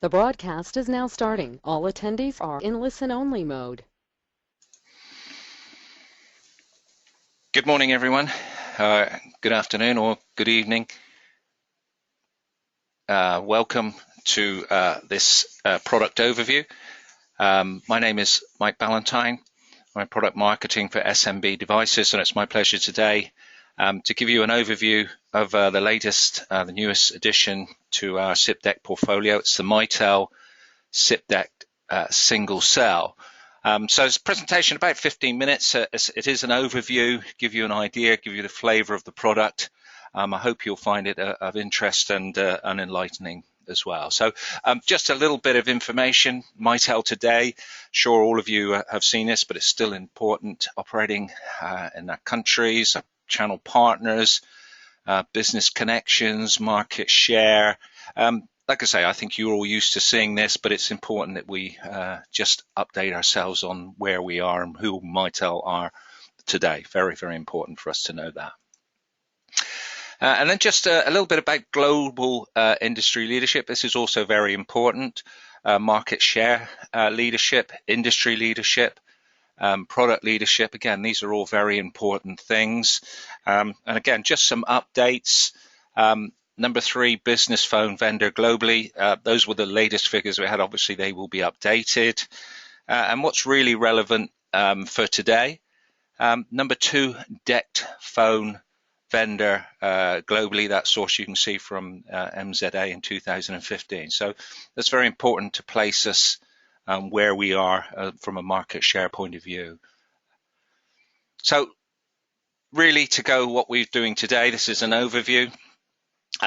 The broadcast is now starting. All attendees are in listen-only mode. Good morning, everyone. Good afternoon or good evening. Welcome to this product overview. My name is Mike Ballantyne. I'm product marketing for SMB devices, and it's my pleasure today to give you an overview of the latest, the newest addition to our SIP-DECT portfolio. It's the Mitel SIP-DECT single cell. So it's a presentation about 15 minutes. It is an overview, give you an idea, give you the flavor of the product. I hope you'll find it of interest and enlightening as well. So just a little bit of information. Mitel today, sure all of you have seen this, but it's still important, operating in our countries, our channel partners, business connections, market share. Like I say, I think you're all used to seeing this, but it's important that we just update ourselves on where we are and who Mitel are today. Very, very important for us to know that. And then just a little bit about global industry leadership. This is also very important. Market share leadership, industry leadership, product leadership. Again, these are all very important things. And again, just some updates. Number 3, business phone vendor globally. Those were the latest figures we had. Obviously, they will be updated. And what's really relevant for today, number 2, DECT phone vendor globally. That source you can see from MZA in 2015. So that's very important to place us where we are from a market share point of view. So really to go what we're doing today, this is an overview.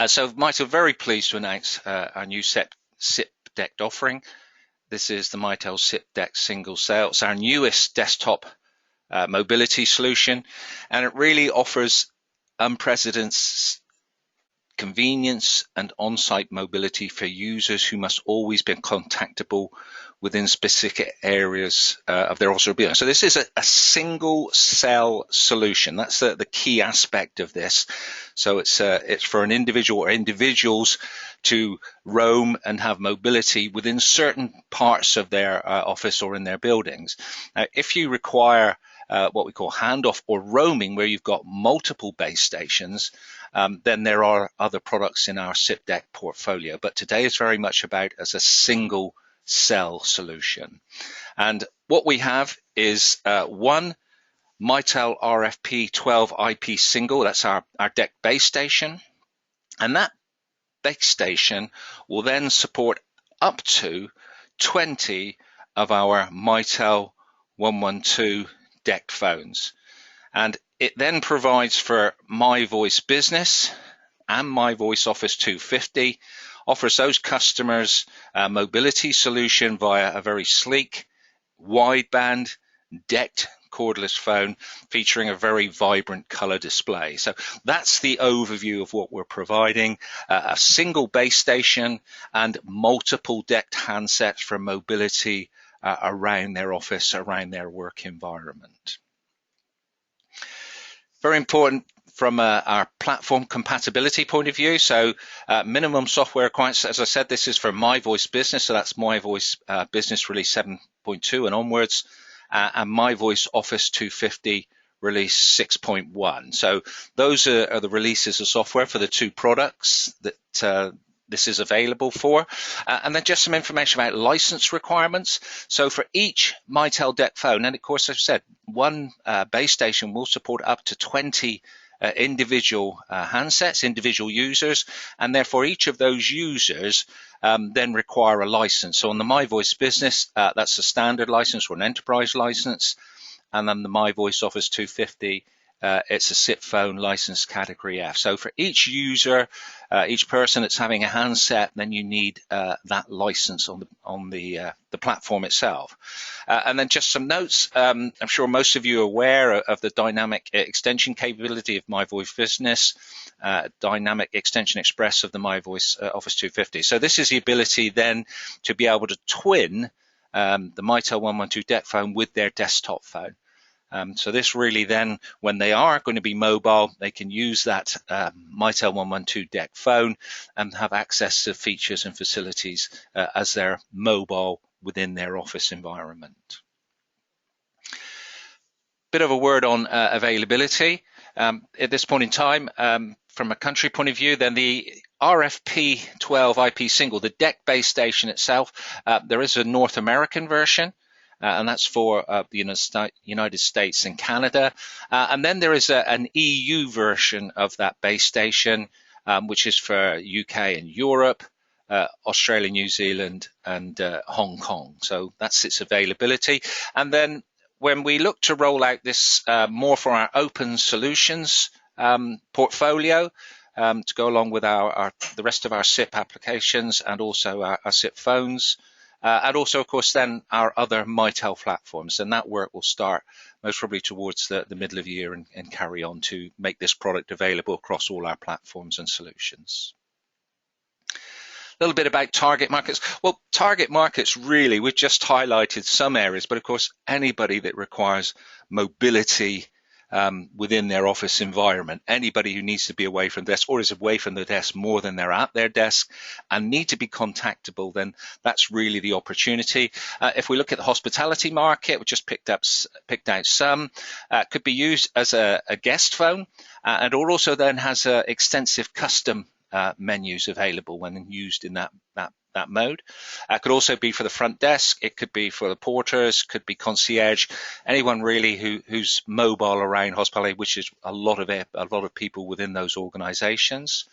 So Mitel very pleased to announce our new SIP-DECT offering. This is the Mitel SIP-DECT single cell. It's our newest desktop mobility solution, and it really offers unprecedented convenience and on-site mobility for users who must always be contactable within specific areas of their office or building. So this is a single cell solution. That's the key aspect of this. So it's for an individual or individuals to roam and have mobility within certain parts of their office or in their buildings. Now, if you require what we call handoff or roaming, where you've got multiple base stations, then there are other products in our SIP-DECT portfolio. But today is very much about as a single cell solution. And what we have is one Mitel RFP12 IP single. That's our DECT base station. And that base station will then support up to 20 of our Mitel 112 DECT phones. And it then provides for MiVoice Business and MiVoice Office 250, offers those customers a mobility solution via a very sleek, wideband DECT cordless phone featuring a very vibrant color display. So that's the overview of what we're providing, a single base station and multiple DECT handsets for mobility around their office, around their work environment. Very important from our platform compatibility point of view. So minimum software requirements, as I said, this is for MiVoice Business. So that's MiVoice Business Release 7.2 and onwards, and MiVoice Office 250 Release 6.1. So those are the releases of software for the two products that this is available for. And then just some information about license requirements. So for each Mitel DECT phone, and of course, as I said, one base station will support up to 20 individual handsets, individual users, and therefore each of those users then require a license. So on the MiVoice Business, that's a standard license or an enterprise license, and then the MiVoice Office 250, it's a SIP phone license category F. So for each user, each person that's having a handset, then you need that license on the platform itself. And then just some notes. I'm sure most of you are aware of the dynamic extension capability of MiVoice Business, dynamic extension express of the MiVoice Office 250. So this is the ability then to be able to twin the Mitel 112 DECT phone with their desktop phone. So this really then, when they are going to be mobile, they can use that Mitel 112DECT phone and have access to features and facilities as they're mobile within their office environment. Bit of a word on availability. At this point in time, from a country point of view, then the RFP12 IP single, the DECT base station itself, there is a North American version. And that's for the United States and Canada. And then there is an EU version of that base station, which is for UK and Europe, Australia, New Zealand, and Hong Kong. So that's its availability. And then when we look to roll out this more for our open solutions portfolio, to go along with the rest of our SIP applications and also our SIP phones, and also, of course, then our other Mitel platforms. And that work will start most probably towards the middle of the year and carry on to make this product available across all our platforms and solutions. A little bit about target markets. Well, target markets, really, we've just highlighted some areas, but of course, anybody that requires mobility within their office environment, anybody who needs to be away from the desk or is away from the desk more than they're at their desk and need to be contactable, then that's really the opportunity. If we look at the hospitality market, we just picked out some, could be used as a guest phone, and it also then has extensive custom menus available when used in that mode. It could also be for the front desk. It could be for the porters, could be concierge, anyone really who's mobile around hospitality, which is a lot of people within those organizations.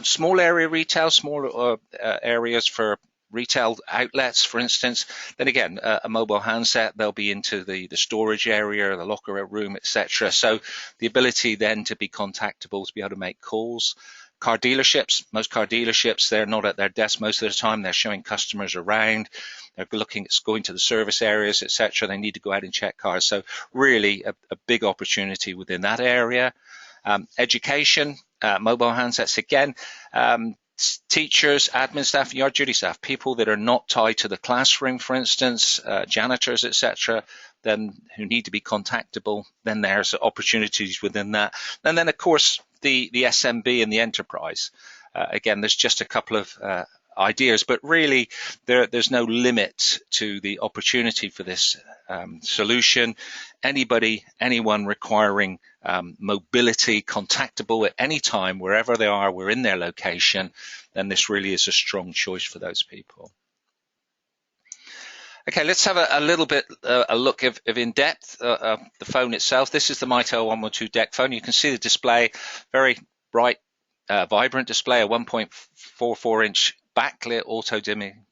Small area retail, small areas for retail outlets, for instance. Then again, a mobile handset, they'll be into the storage area, the locker room, etc. So the ability then to be contactable, to be able to make calls. Car dealerships, most car dealerships, they're not at their desk most of the time. They're showing customers around. They're looking at going to the service areas, etc. They need to go out and check cars. So really a big opportunity within that area. Education, mobile handsets again. Teachers, admin staff, yard duty staff, people that are not tied to the classroom, for instance, janitors, etc., then who need to be contactable, then there's opportunities within that. And then, of course, the SMB and the enterprise. Again, there's just a couple of ideas, but really there's no limit to the opportunity for this solution. Anyone requiring mobility, contactable at any time, wherever they are, we're in their location, then this really is a strong choice for those people. Okay, let's have a little bit a look of in depth the phone itself. This is the Mitel 112DECT phone. You can see the display, very bright, vibrant display, a 1.44-inch backlit auto-dimming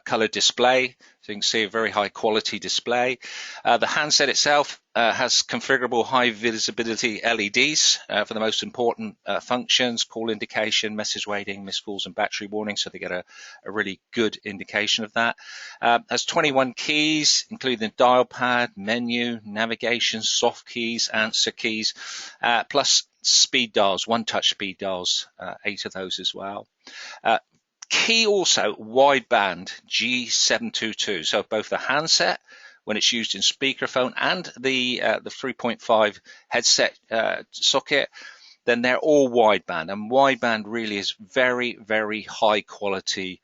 color display. So you can see a very high quality display. The handset itself has configurable high visibility LEDs for the most important functions, call indication, message waiting, missed calls and battery warning, so they get a really good indication of that. Has 21 keys, including the dial pad, menu, navigation, soft keys, answer keys, plus speed dials, one-touch speed dials, 8 of those as well. Key also wideband G722, so both the handset when it's used in speakerphone and the 3.5 headset socket, then they're all wideband, and wideband really is very, very high quality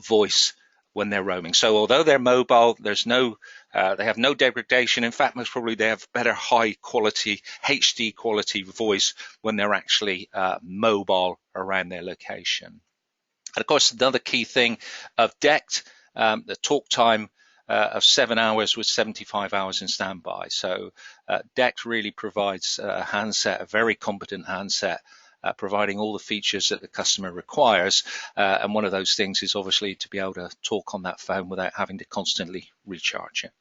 voice when they're roaming. So although they're mobile, there's no they have no degradation. In fact, most probably they have better high quality HD quality voice when they're actually mobile around their location. And of course, another key thing of DECT, the talk time of 7 hours with 75 hours in standby. So DECT really provides a handset, a very competent handset, providing all the features that the customer requires. And one of those things is obviously to be able to talk on that phone without having to constantly recharge it.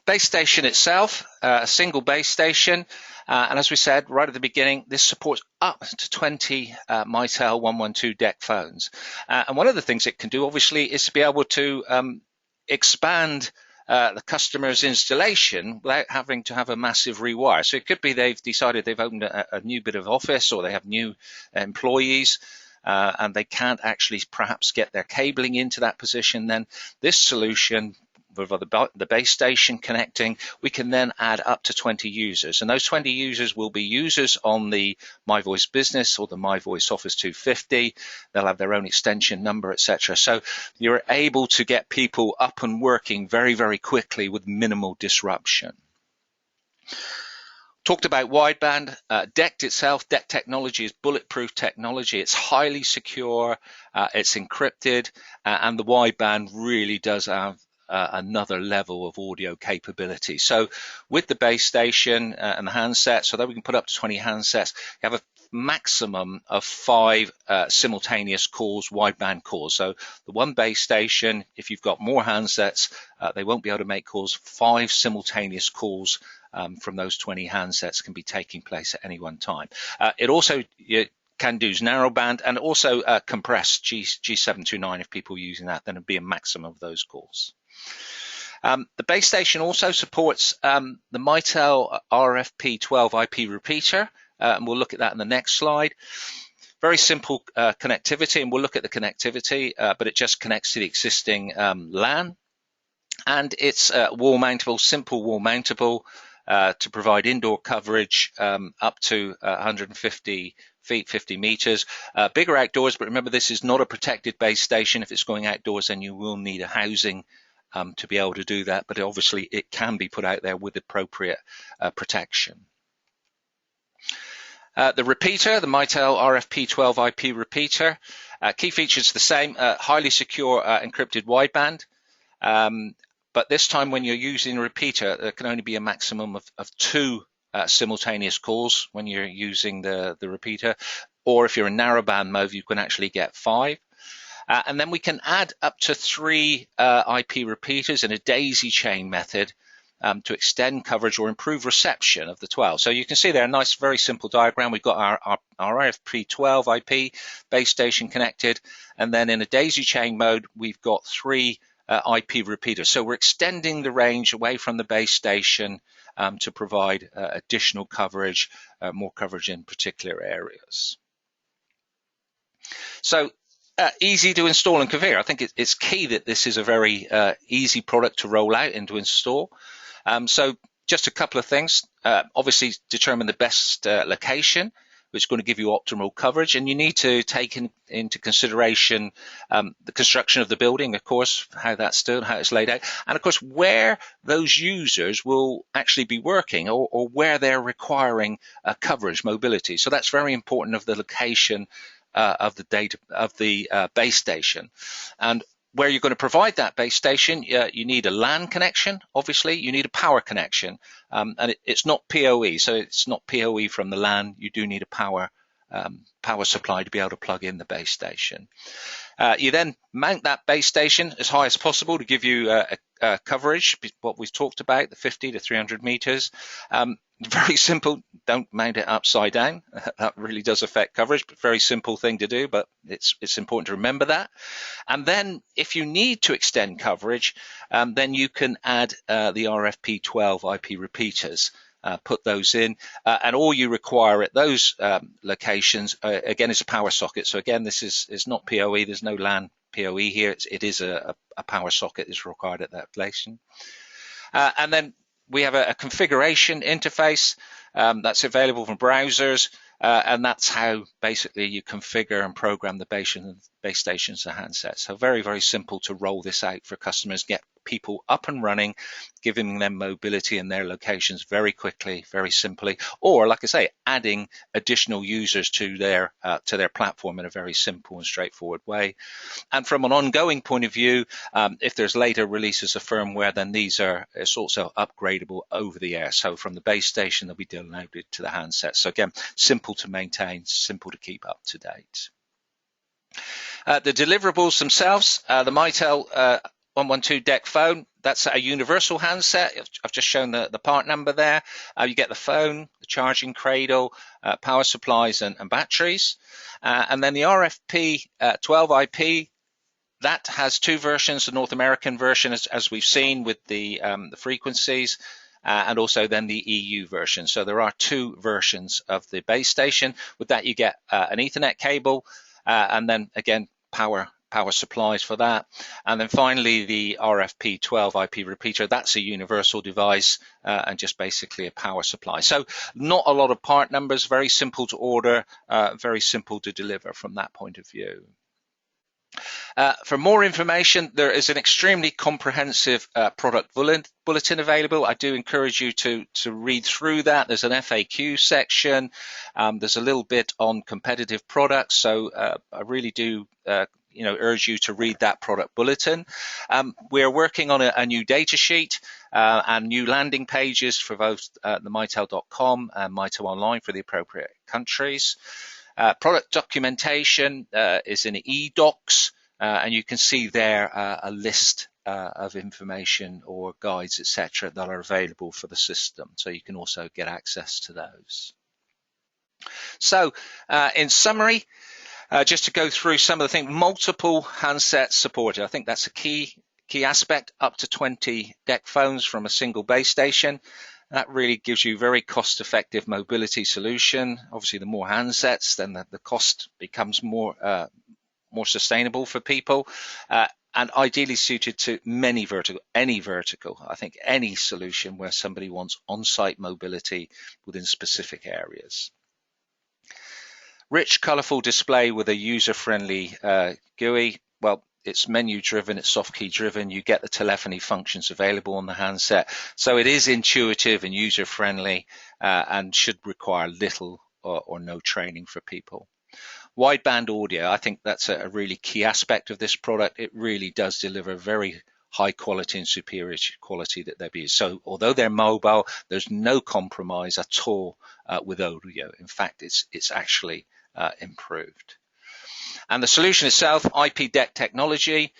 Base station itself, a single base station. And as we said right at the beginning, this supports up to 20 Mitel 112DECT phones. And one of the things it can do, obviously, is to be able to expand the customer's installation without having to have a massive rewire. So it could be they've decided they've opened a new bit of office, or they have new employees, and they can't actually perhaps get their cabling into that position. Then this solution the base station connecting, we can then add up to 20 users. And those 20 users will be users on the MiVoice Business or the MiVoice Office 250. They'll have their own extension number, etc. So you're able to get people up and working very, very quickly with minimal disruption. Talked about wideband. DECT itself, DECT technology is bulletproof technology. It's highly secure, it's encrypted, and the wideband really does have another level of audio capability. So with the base station and the handsets, although we can put up to 20 handsets, you have a maximum of 5 simultaneous calls, wideband calls. So the one base station, if you've got more handsets, they won't be able to make calls. 5 simultaneous calls from those 20 handsets can be taking place at any one time. It also can do narrowband and also compressed G729. If people are using that, then it'd be a maximum of those calls. The base station also supports the Mitel RFP12 IP repeater, and we'll look at that in the next slide. Very simple connectivity, and we'll look at the connectivity, but it just connects to the existing LAN, and it's wall mountable, simple wall mountable, to provide indoor coverage up to 150 feet, 50 meters. Bigger outdoors, but remember this is not a protected base station. If it's going outdoors, then you will need a housing to be able to do that, but obviously it can be put out there with appropriate protection. The repeater, the Mitel RFP12 IP repeater, key features the same, highly secure encrypted wideband. But this time when you're using a repeater, there can only be a maximum of 2 simultaneous calls when you're using the repeater. Or if you're in narrowband mode, you can actually get 5. And then we can add up to 3 IP repeaters in a daisy chain method to extend coverage or improve reception of the 12. So you can see there a nice, very simple diagram. We've got our RFP12 IP base station connected, and then in a daisy chain mode, we've got 3 IP repeaters. So we're extending the range away from the base station to provide additional coverage, more coverage in particular areas. So easy to install and configure. I think it's key that this is a very easy product to roll out and to install. So just a couple of things. Obviously determine the best location, which is going to give you optimal coverage, and you need to take into consideration the construction of the building, of course, how that's stood, how it's laid out, and of course where those users will actually be working or where they're requiring coverage, mobility. So that's very important of the location of the base station. And where you're going to provide that base station, you need a LAN connection, obviously, you need a power connection, and it's not PoE, so it's not PoE from the LAN. You do need a power supply to be able to plug in the base station. You then mount that base station as high as possible to give you coverage, what we've talked about, the 50 to 300 meters. Very simple, don't mount it upside down. That really does affect coverage, but very simple thing to do, but it's important to remember that. And then if you need to extend coverage, then you can add the RFP12 IP repeaters. Put those in, and all you require at those locations, again, is a power socket. So again, this is not PoE, there's no LAN PoE here, it is a power socket is required at that location. And then we have a configuration interface that's available from browsers, and that's how basically you configure and program the base stations and handsets. So very, very simple to roll this out for customers, get people up and running, giving them mobility in their locations very quickly, very simply, or like I say, adding additional users to their platform in a very simple and straightforward way. And from an ongoing point of view, if there's later releases of firmware, then it's also upgradable over the air. So from the base station, they'll be downloaded to the handsets. So again, simple to maintain, simple to keep up to date. The deliverables themselves, the Mitel 112 DECT phone, that's a universal handset. I've just shown the part number there. You get the phone, the charging cradle, power supplies and batteries. And then the RFP12 IP, that has 2 versions, the North American version, as we've seen with the frequencies, and also then the EU version. So there are 2 versions of the base station. With that, you get an Ethernet cable, and then again, power power supplies for that. And then finally, the RFP12 IP repeater, that's a universal device and just basically a power supply. So not a lot of part numbers, very simple to order, very simple to deliver from that point of view. For more information, there is an extremely comprehensive product bulletin available. I do encourage you to read through that. There's an FAQ section. There's a little bit on competitive products. So I really do urge you to read that product bulletin. We're working on a new data sheet and new landing pages for both the Mitel.com and Mitel Online for the appropriate countries. Product documentation is in eDocs, and you can see there a list of information or guides, etc., that are available for the system. So you can also get access to those. So in summary, just to go through some of the things, multiple handsets supported. I think that's a key aspect, up to 20 DECT phones from a single base station. That really gives you very cost-effective mobility solution. Obviously, the more handsets, then the cost becomes more sustainable for people, and ideally suited to any vertical. I think any solution where somebody wants on-site mobility within specific areas. Rich, colorful display with a user-friendly GUI. Well, it's menu driven, it's soft key driven. You get the telephony functions available on the handset. So it is intuitive and user friendly and should require little or no training for people. Wideband audio, I think that's a really key aspect of this product. It really does deliver very high quality and superior quality that they've used. So although they're mobile, there's no compromise at all with audio. In fact, it's actually improved. And the solution itself, IP-DECT technology.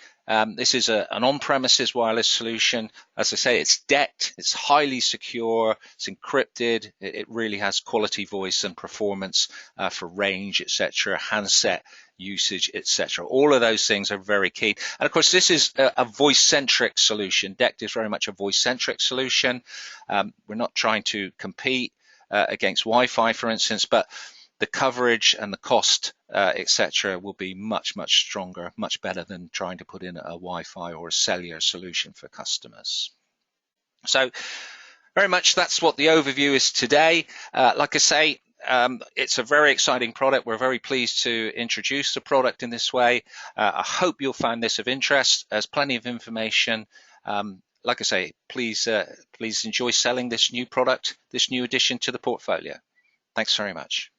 This is an on-premises wireless solution. As I say, it's DECT, it's highly secure, it's encrypted, it really has quality voice and performance for range, etc., handset usage, etc. All of those things are very key. And of course, this is a voice-centric solution. DECT is very much a voice-centric solution. We're not trying to compete against Wi-Fi, for instance, but the coverage and the cost, etc., will be much, much stronger, much better than trying to put in a Wi-Fi or a cellular solution for customers. So very much that's what the overview is today. Like I say, it's a very exciting product. We're very pleased to introduce the product in this way. I hope you'll find this of interest. There's plenty of information. Like I say, please enjoy selling this new product, this new addition to the portfolio. Thanks very much.